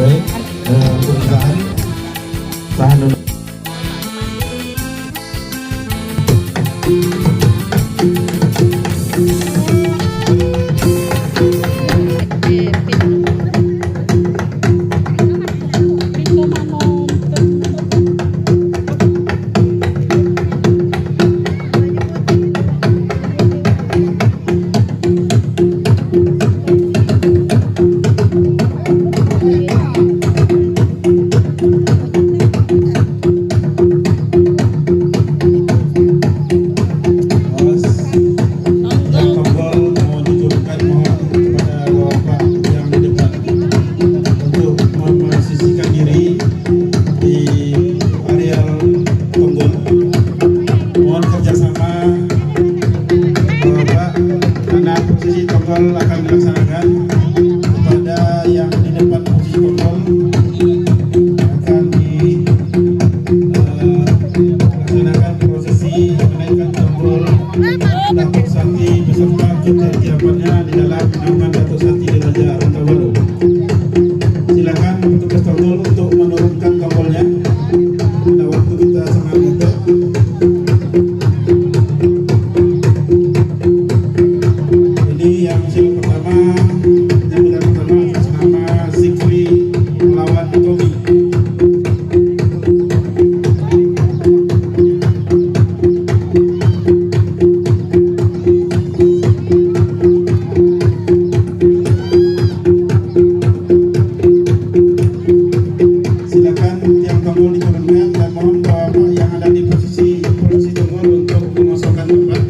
Baik, perusahaan tahan dulu. Akan dilaksanakan kepada yang di depan posisi kontrol akan dilaksanakan prosesi menaikkan tombol Datuk Sati beserta ketertiapannya di dalam naungan Datuk Sati Diraja Rantaubaru. Silakan petugas tombol untuk menurunkan tombolnya pada waktu kita sangat mudah. Yang sila pertama atas nama Zikri melawan Tommy. Silakan tiang tombol diturunkan dan mohon bapak yang ada di posisi tombol untuk memasukkan tempat.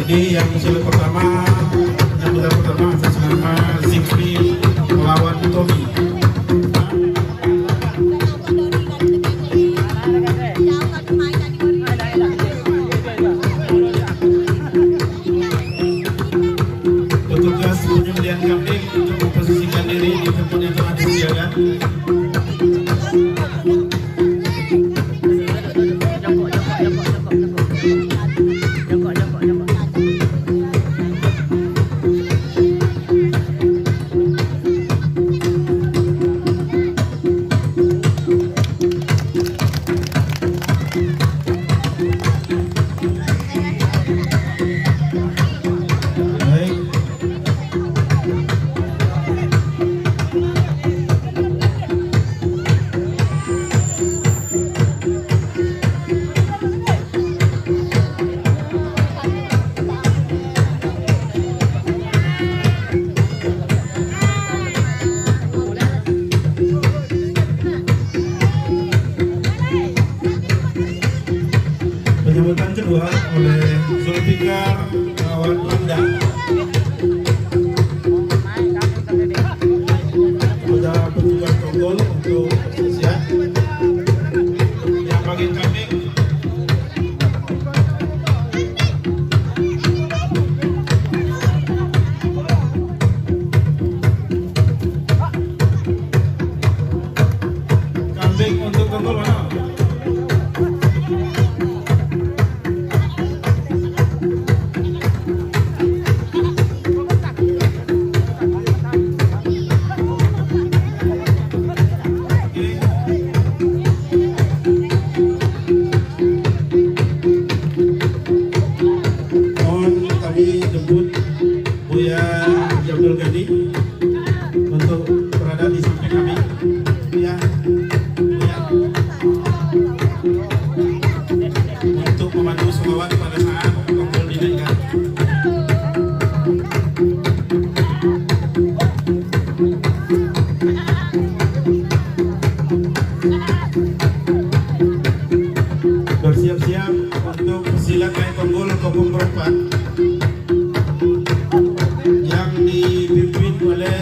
Ini yang sila pertama atas nama Zikri melawan Tommy. Petugas penyembelihan kambing untuk memposisikan diri di tempat yang telah disediakan. Penyambutan kedua oleh Zulfikar Kawan Anda. Kepada petugas tombol untuk siap yang bagian kambing. Kambing untuk tombol mana? Jemput Buya Jamdul Gadi untuk berada di samping kami. Buya untuk memandu selawat pada saat tombol dinaikkan. Bersiap-siap untuk silat naik tombol kopong perempat yang dipimpin oleh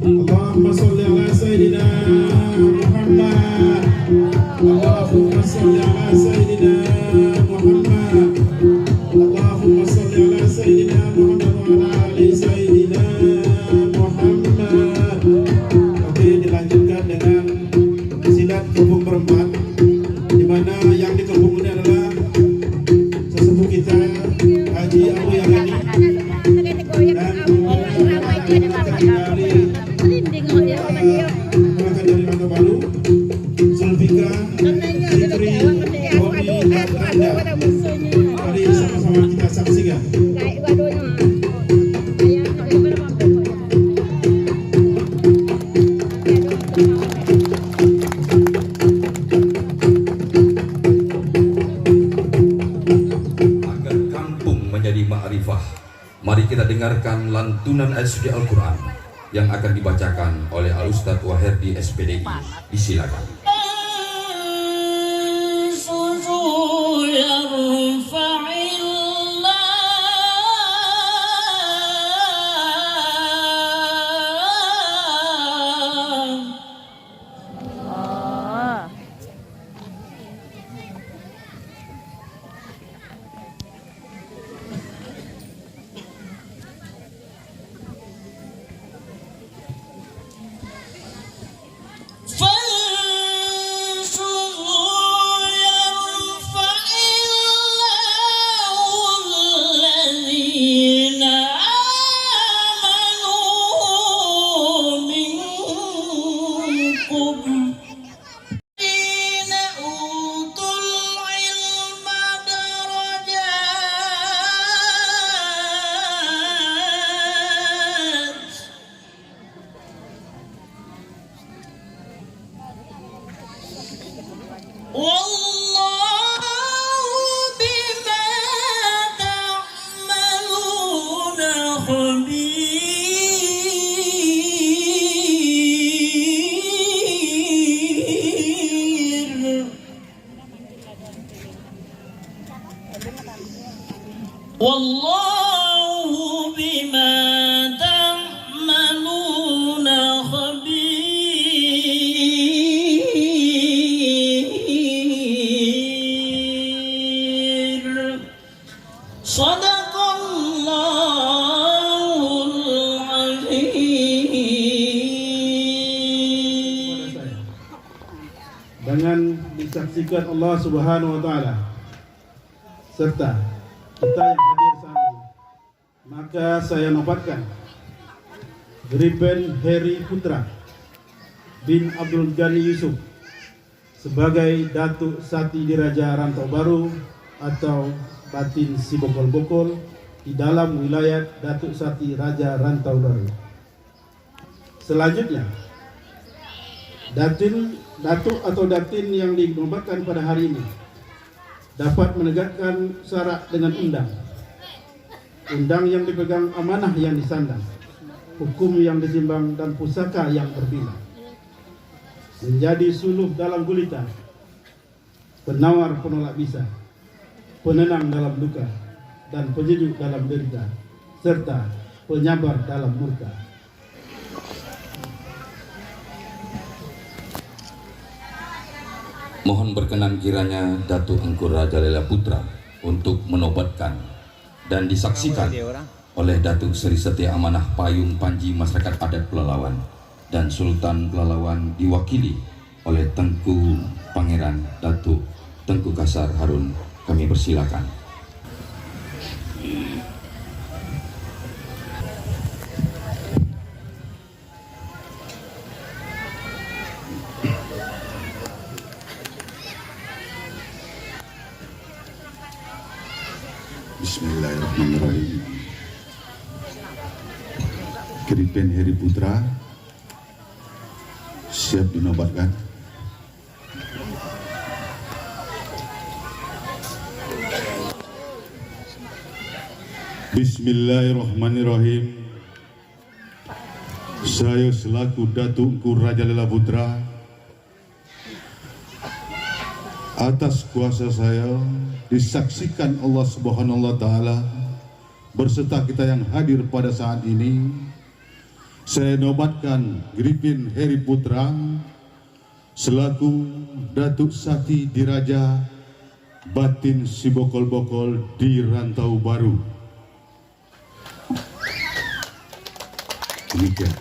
Allahumma salli ala Sayyidina Muhammad. Allahumma salli ala Sayyidina Muhammad. Allahumma salli ala Sayyidina Muhammad wa ala ali Sayyidina Muhammad. Oke, dilanjutkan dengan silat kebun berempat, di mana yang dikebun ini adalah sesepuh kita Haji Abu Yahani dan dari Rantau Baru, Zulfika, Fitri, Robi, dan Anda. Mari sama-sama kita saksikan. Agar kampung menjadi ma'rifah, mari kita dengarkan lantunan ayat suci Al-Quran yang akan dibacakan oleh Al-Ustadz Waherdi SPDI. Disilakan. Wallahu bima ta'maluna khabir. Sadaqallahul azim. Dengan disaksikan Allah Subhanahu wa taala serta kita yang hadir saat ini, maka saya nobatkan Brigjen Heri Putra bin Abdul Ghani Yusuf sebagai Datuk Sati Diraja Rantau Baru atau Batin Si Bokol-Bokol di dalam wilayah Datuk Sati Raja Rantau Baru. Selanjutnya, Datuk atau Datin yang dinobatkan pada hari ini dapat menegakkan syarat dengan undang yang dipegang, amanah yang disandang, hukum yang ditimbang, dan pusaka yang berpilah, menjadi suluh dalam gulita, penawar penolak bisa, penenang dalam duka, dan penyejuk dalam derita, serta penyabar dalam murka. Mohon berkenan kiranya Datuk Engku Rajalela Putra untuk menobatkan dan disaksikan oleh Datuk Seri Setia Amanah Payung Panji Masyarakat Adat Pelalawan dan Sultan Pelalawan diwakili oleh Tengku Pangeran Datuk Tengku Kasar Harun. Kami persilakan. Bismillahirrahmanirrahim. Brigjen Heri Putra siap dinobatkan. Bismillahirrahmanirrahim. Saya selaku Datuk Engku Rajalela Putra, atas kuasa saya disaksikan Allah Subhanahu wa taala berserta kita yang hadir pada saat ini, Saya nobatkan Gripin Heri Putra selaku Datuk Sati Diraja Batin Sibokol-Bokol di Rantau Baru. Demikian.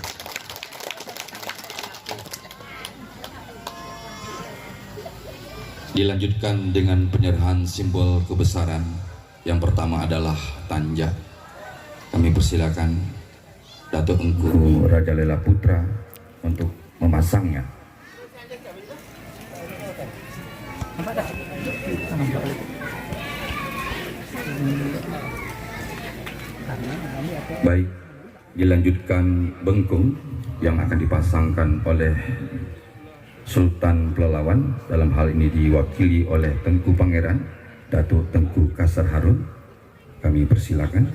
Dilanjutkan dengan penyerahan simbol kebesaran. Yang pertama adalah tanja. Kami persilakan Datuk Engku Rajalela Putra untuk memasangnya. Baik, dilanjutkan bengkung yang akan dipasangkan oleh Sultan Pelalawan, dalam hal ini diwakili oleh Tengku Pangeran Datuk Tengku Kasar Harun. Kami persilakan.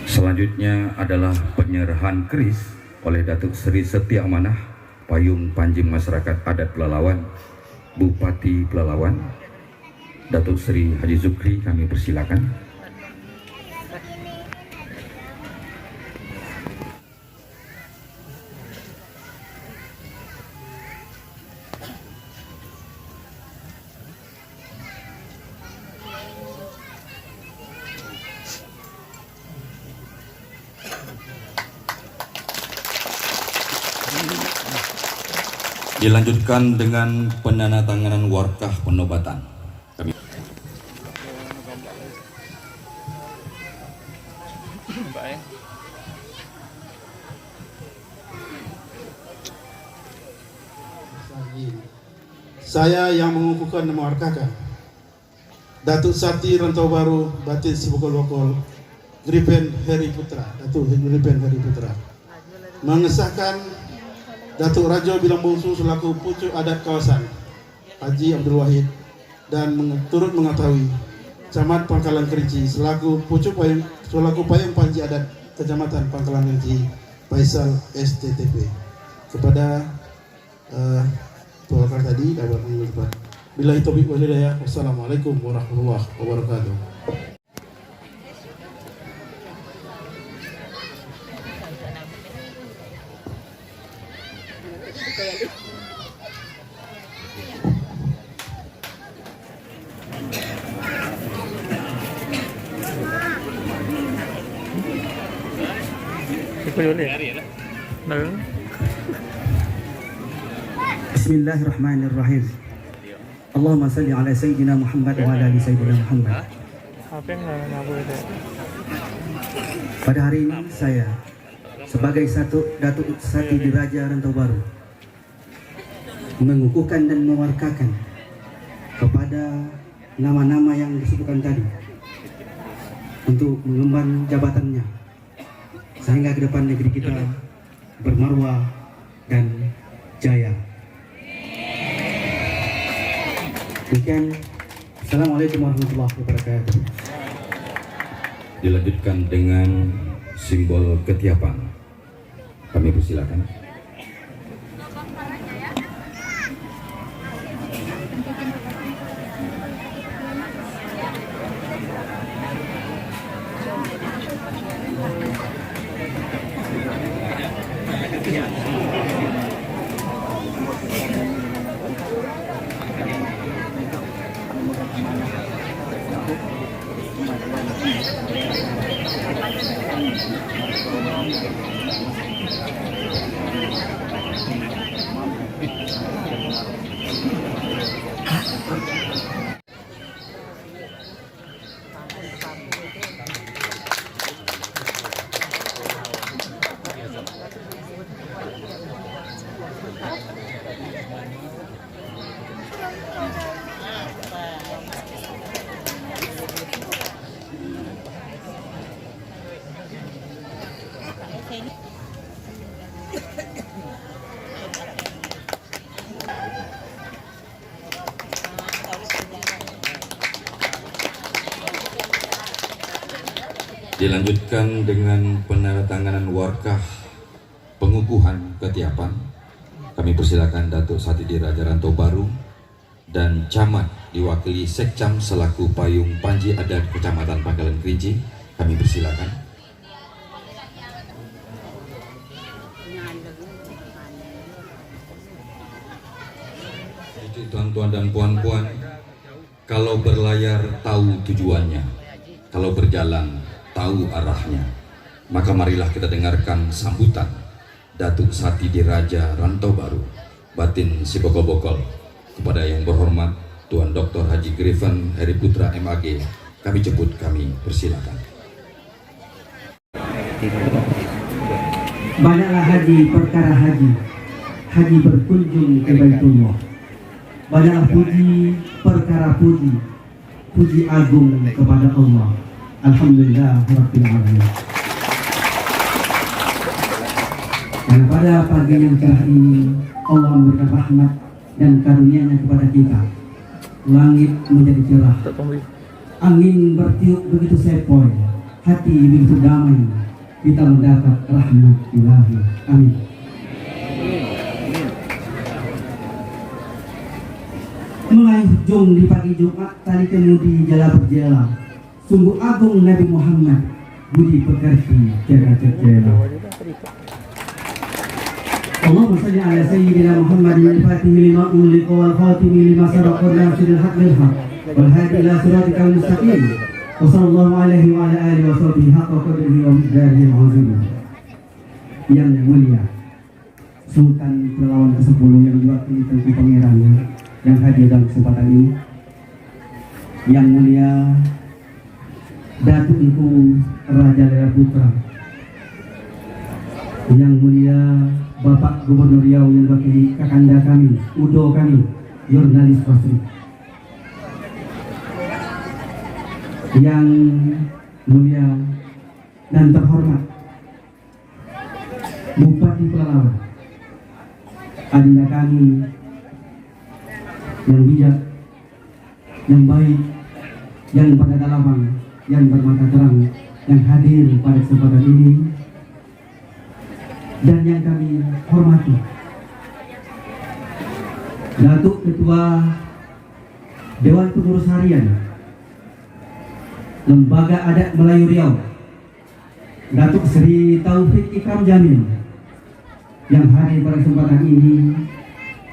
Selanjutnya adalah penyerahan keris oleh Datuk Seri Setia Amanah Payung Panji Masyarakat Adat Pelalawan, Bupati Pelalawan, Datuk Seri Haji Zukri. Kami persilakan. Dilanjutkan dengan penandatanganan warkah penobatan. Kami Saya yang mengukuhkan dan mewarkakan Datuk Sati Rantau Baru Batin Sibokol-Bokol Gripin Heri Putra, Datuk Gripin Heri Putra, mengesahkan Datuk Raja Bilang Bungsu selaku pucuk adat kawasan Haji Abdul Wahid, dan turut mengetahui Camat Pangkalan Kerinci selaku payung panji adat Kecamatan Pangkalan Kerinci Faisal STTP. Kepada Tuhan tadi dapat mengucapkan billahi taufiq wal hidayah. Wassalamualaikum warahmatullahi wabarakatuh. Bismillahirrahmanirrahim. Allahumma salli ala Sayyidina Muhammad wa ala ali Sayyidina Muhammad. Pada hari ini saya sebagai Datuk Sati Diraja Rantau Baru mengukuhkan dan mewarkakan kepada nama-nama yang disebutkan tadi untuk mengemban jabatannya sehingga ke depan negeri kita bermarwah dan jaya. Demikian, Assalamualaikum warahmatullahi wabarakatuh. dilanjutkan dengan simbol ketiapan. Kami persilakan. Dilanjutkan dengan penandatanganan warkah pengukuhan ketiapan. Kami persilakan Datuk Sati Diraja Rantau Baru dan Camat diwakili Sekcam selaku Payung Panji Adat Kecamatan Pangkalan Kerinci. Kami persilakan. Itu tuan-tuan dan puan-puan, kalau berlayar tahu tujuannya, kalau berjalan tahu arahnya. Maka marilah kita dengarkan sambutan Datuk Sati Diraja Rantau Baru Batin Sibokol-Bokol kepada yang berhormat Tuan Dr. Haji Griffin Heri Putra MAG. Kami jemput, kami persilakan. Banyaklah haji perkara haji, haji berkunjung ke Baitullah. Banyaklah puji perkara puji, puji agung kepada Allah. Alhamdulillah Rabbil Alamin. Dan pada pagi yang cerah ini Allah memberikan rahmat dan karunia-Nya kepada kita. Langit menjadi cerah, angin bertiup begitu sepoi, hati begitu damai. Kita mendapat rahmat ilahi. Amin. Mulai hujung di pagi Jumat tadi kemudi jala berjela. Sungguh agung Nabi Muhammad, budi pekerti jaga jela. Allahumma salli ala sayyidina Muhammadin al-Fatih lima uliqa wal khatimi lima sabaqa nasiril haq bil haq wal hadi ila siratikal mustaqim. Wa sallallahu alaihi wa ala alihi wa sahbihi haqqa qadrihi wa miqdarihi al-azim. Yang mulia Sultan Pelalawan ke-10 yang diwakili Tengku Pangerannya yang hadir dalam kesempatan ini. Yang mulia Datuk Engku Raja Lela Putra, yang mulia Bapak Gubernur Riau yang wakili kakanda kami, udo kami, jurnalis Pasri, yang mulia dan terhormat Bupati Pelalawan, adinda kami yang bijak, yang baik, yang pada dalaman, yang bermata terang, yang hadir pada kesempatan ini, dan yang kami hormati Datuk Ketua Dewan Pengurus Harian Lembaga Adat Melayu Riau, Datuk Seri Taufik Ikram Jamil, yang hadir pada kesempatan ini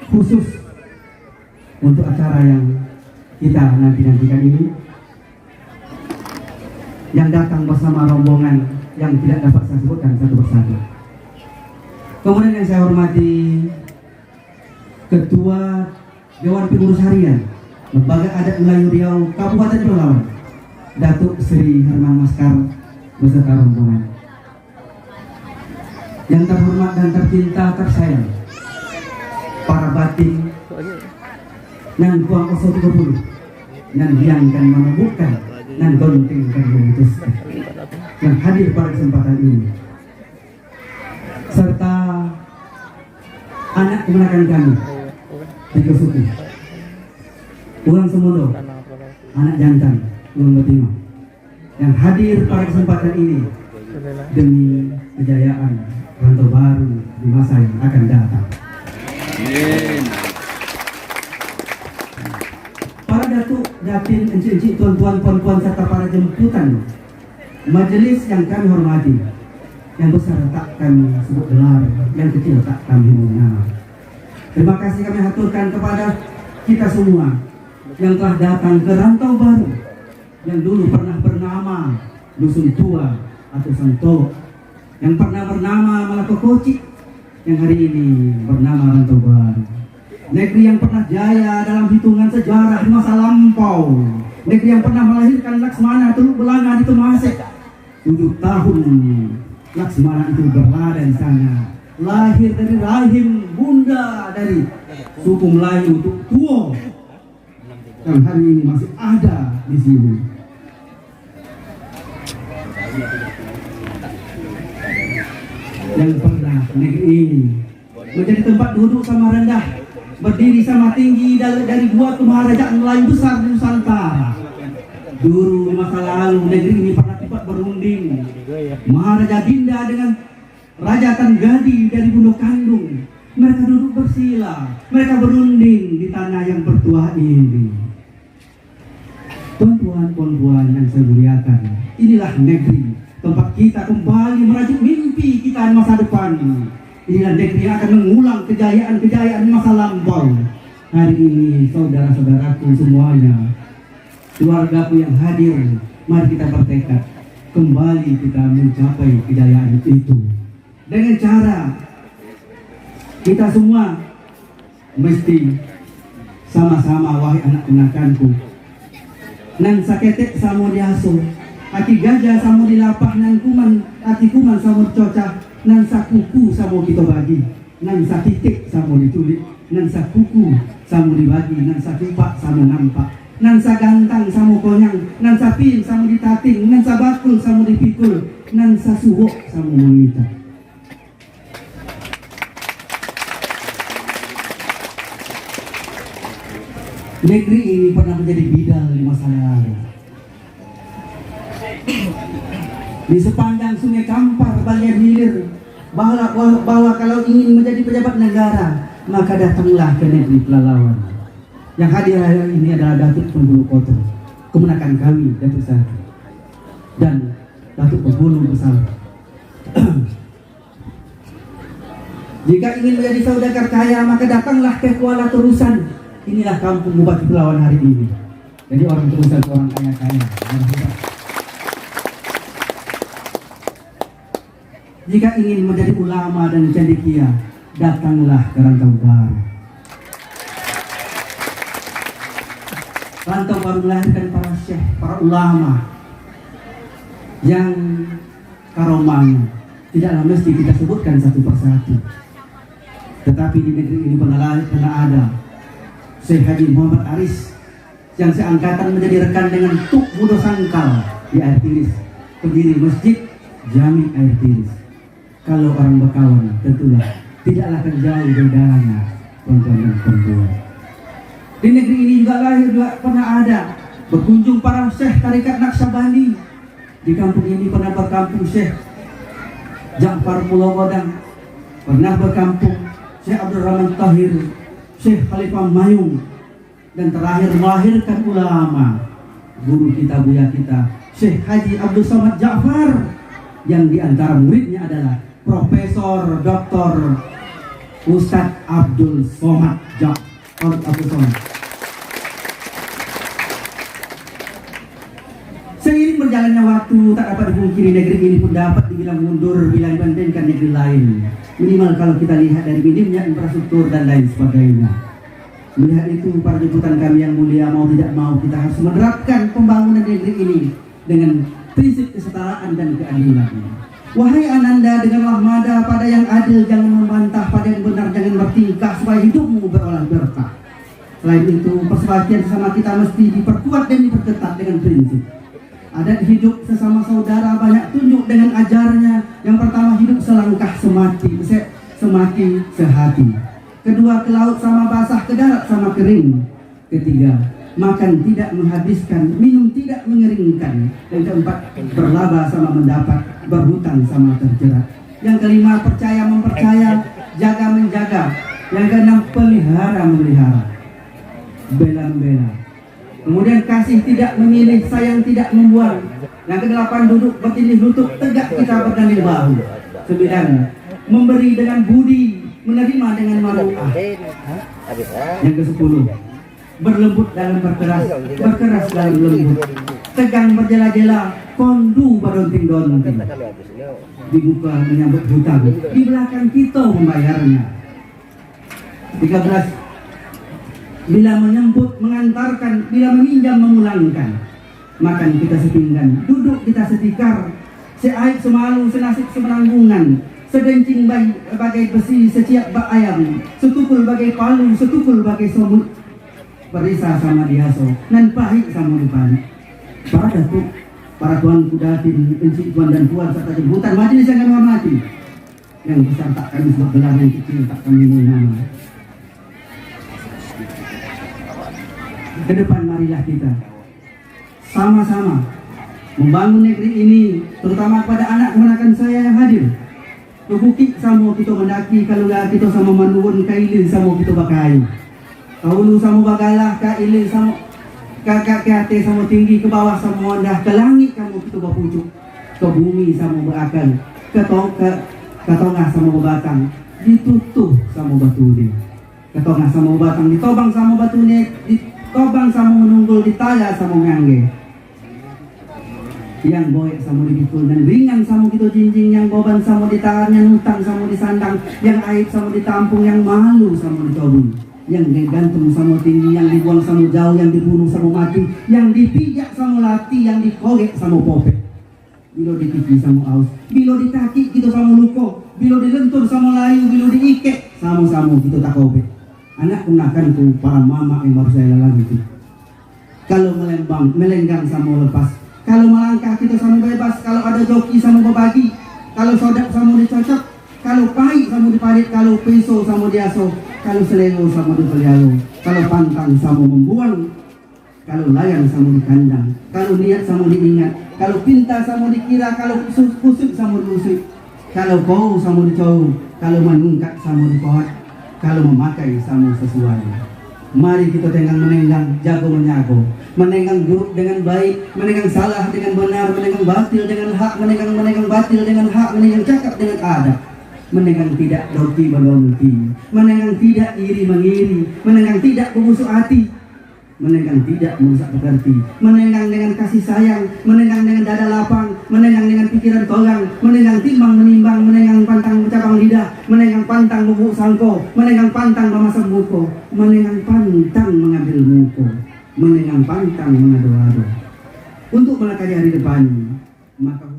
khusus untuk acara yang kita nantikan ini, yang datang bersama rombongan yang tidak dapat saya sebutkan satu persatu. Kemudian yang saya hormati Ketua Dewan Pengurus Harian Lembaga Adat Melayu Riau Kabupaten Pelalawan, Datuk Sri Herman Maskar beserta rombongan. Yang terhormat dan tercinta tersayang para batin nan kuang oso 30 nan biangkan menemukan nan gontengkan memutuskan yang hadir pada kesempatan ini, serta anak kemenakan kami di Kesuki, Ulang Semodo, anak jantan Ulang Betina, yang hadir pada kesempatan ini demi kejayaan Rantau Baru di masa yang akan datang. Para datuk, datin, encik-encik, tuan-tuan, puan-puan, serta para jemputan majelis yang kami hormati, yang besar tak kami sebut gelar, yang kecil tak kami mengenal. Terima kasih kami haturkan kepada kita semua yang telah datang ke Rantau Baru, yang dulu pernah bernama Dusun Tua atau Santo, yang pernah bernama Malakokoci, yang hari ini bernama Rantau Baru. Negeri yang pernah jaya dalam hitungan sejarah di masa lampau, negeri yang pernah melahirkan Laksmana Teluk Belanga di Temasek. 7 tahun Laksmana itu berada di sana, lahir dari rahim bunda dari suku Melayu Tuk Tuo, yang hari ini masih ada di sini. Yang pernah negeri ini menjadi tempat duduk sama rendah, berdiri sama tinggi dari 2 kemarajaan Melayu besar di Nusantara. Dulu di masa lalu negeri ini pernah tempat berunding Maharaja Dinda dengan Raja Tanggadi dari Bundo Kandung. Mereka duduk bersila, mereka berunding di tanah yang bertuah ini. Tuan-tuan yang saya muliakan, inilah negeri tempat kita kembali merajut mimpi kita di masa depan. Inilah negeri yang akan mengulang kejayaan-kejayaan masa lampau. Hari ini saudara-saudaraku semuanya, keluargaku yang hadir, mari kita bertekad kembali kita mencapai kejayaan itu dengan cara kita semua mesti sama-sama, wahai anak-anakanku, nan saketek samo diaso, hati gajah samo dilapah, nan kuman hati kuman samo cocah, nan sakuku samo kita bagi, nan satitik samo diculik, nan sakuku samo dibagi, nan sakupak samo nampak, nan sagantang samo konyang, nan sapin samo ditating, nan sabakul samo dipikul, nan sasuwok samo mengita. Negeri ini pernah menjadi bidal di masa lalu. Di sepanjang Sungai Kampar, Balian Hilir, bahwa kalau ingin menjadi pejabat negara, maka datanglah ke negeri Pelalawan. Yang hadir hari ini adalah Datuk Penghulu Koto, kemenakan kami Datuk Satu dan Datuk Penghulu Besar. Jika ingin menjadi saudagar kaya, maka datanglah ke Kuala Terusan. Inilah kampung Bupati Pelalawan hari ini. Jadi orang Terusan orang kaya-kaya. Jika ingin menjadi ulama dan cendekia, datanglah ke Rantau Baru. Rantau Baru melahirkan para syekh, para ulama yang karomahnya tidaklah mesti kita sebutkan satu persatu. Tetapi di negeri ini pernah ada Syekh Haji Muhammad Aris yang seangkatan menjadi rekan dengan Tuk Budo Sangkal di Air Tiris, pendiri Masjid Jami Air Tiris. Kalau orang berkawan tentulah tidaklah akan jauh bedanya, tuan-tuan dan puan-puan. Di negeri ini juga lahir juga pernah ada berkunjung para syekh tarekat Naqsyabandi. Di kampung ini pernah berkampung Syekh Ja'far Pulau Godang, pernah berkampung Syekh Abdul Rahman Tahir, Syekh Khalifah Mayung, dan terakhir melahirkan ulama, guru kita, buya kita, Syekh Haji Abdul Somad Ja'far, yang diantara muridnya adalah Profesor Dr. Ustadz Abdul Somad Ja'far Abdul Somad. Seiring berjalannya waktu, tak dapat dipungkiri negeri ini pun dapat dibilang mundur bila dibandingkan negeri lain. Minimal kalau kita lihat dari minimnya infrastruktur dan lain sebagainya. Melihat itu, para jemputan kami yang mulia, mau tidak mau kita harus menerapkan pembangunan negeri ini dengan prinsip kesetaraan dan keadilan. Wahai ananda, dengarlah mada pada yang adil, jangan membantah, pada yang benar jangan bertingkah, supaya hidupmu berolah berkah. Selain itu, persebaya sesama kita mesti diperkuat dan diperketat dengan prinsip adat hidup sesama saudara, banyak tunjuk dengan ajarnya. Yang pertama, hidup selangkah semati sehati. Kedua, ke laut sama basah, ke darat sama kering. Ketiga, makan tidak menghabiskan, minum tidak mengeringkan. Yang keempat, berlaba sama mendapat, berhutang sama terjerat. Yang kelima, percaya mempercaya, jaga menjaga. Yang keenam, pelihara memelihara, bela membela. Kemudian kasih tidak memilih, sayang tidak membuang. Yang kedelapan, duduk bertindih lutut, tegak kita berdalil bahu. Sembilan, memberi dengan budi, menerima dengan maruah. Yang ke-10, berlembut dalam berkeras, berkeras dalam lembut. Tegang berjela-jela, kondu berdonting-donting. Di muka menyambut hutang, di belakang kita membayarnya. 13, bila menyambut mengantarkan, bila meminjam memulangkan. Makan kita sepinggan, duduk kita setikar, seaib semalu, senasib semenanggungan, sedencing bagai besi, seciak bak ayam, setukul bagai palu, setukul bagai somut. Perisa sama diaso, nan pahit sama dipani. Para datuk, para tuan kudatin, encik tuan dan puan serta jemputan majelis yang kami hormati, yang besar tak kami sebut gelar, yang kecil tak kami nama. Ke depan marilah kita sama-sama membangun negeri ini, terutama pada anak keponakan saya yang hadir. Bukit samo kita mendaki, kalau kita sama manuwun kailin samo kita bakai. Kaulu samo bagalah kailin samo kakak ke atas sama tinggi, ke bawah sama rendah, ke langit kamu kita berpucuk, ke bumi sama berakal, ke tengah sama berbatang, ditutup sama batu ni, ke tengah sama berbatang, ditobang sama batu ni, ditobang sama menunggul, ditala sama ngangge. Yang boyek sama dipikul dan ringan sama kita jinjing, yang beban sama ditahan, yang hutang sama disandang, yang aib sama ditampung, yang malu sama ditobing, yang digantung sama tinggi, yang dibuang sama jauh, yang dibunuh sama mati, yang dipijak sama lati, yang dikorek sama popek. Bila ditiki sama aus, bila ditaki kita sama luko, bila dilentur sama layu, bila diiket sama-sama kita tak kopek. Anak kenakan ku para mama yang baru saya lalami itu. Kalau melenggang sama lepas, kalau melangkah kita sama bebas, kalau ada joki sama berbagi, kalau sodak sama dicocok, kalau pahit sama diparit, kalau pisau sama diaso, kalau selero sama dipelihara, kalau pantang sama membuang, kalau layang sama dikandang, kalau niat sama diingat, kalau pinta sama dikira, kalau kusuk sama diusik, kalau kau sama dicau, kalau menungkak sama dipohat, kalau memakai sama sesuai. Mari kita tenggang menenggang, jago menyago, menenggang buruk dengan baik, menenggang salah dengan benar, menenggang batil dengan hak, menenggang batil dengan hak, menenggang cakap dengan adab, menenggang tidak doki melonti, menenggang tidak iri mengiri, menenggang tidak membusuk hati, menenggang tidak merusak pekerti, menenggang dengan kasih sayang, menenggang dengan dada lapang, menenggang dengan pikiran tolong, menenggang timbang menimbang, menenggang pantang bercabang lidah, menenggang pantang bubuk sangko, menenggang pantang memasang buko, menenggang pantang mengambil muko, menenggang pantang mengado-ado. Untuk melakari hari depan, maka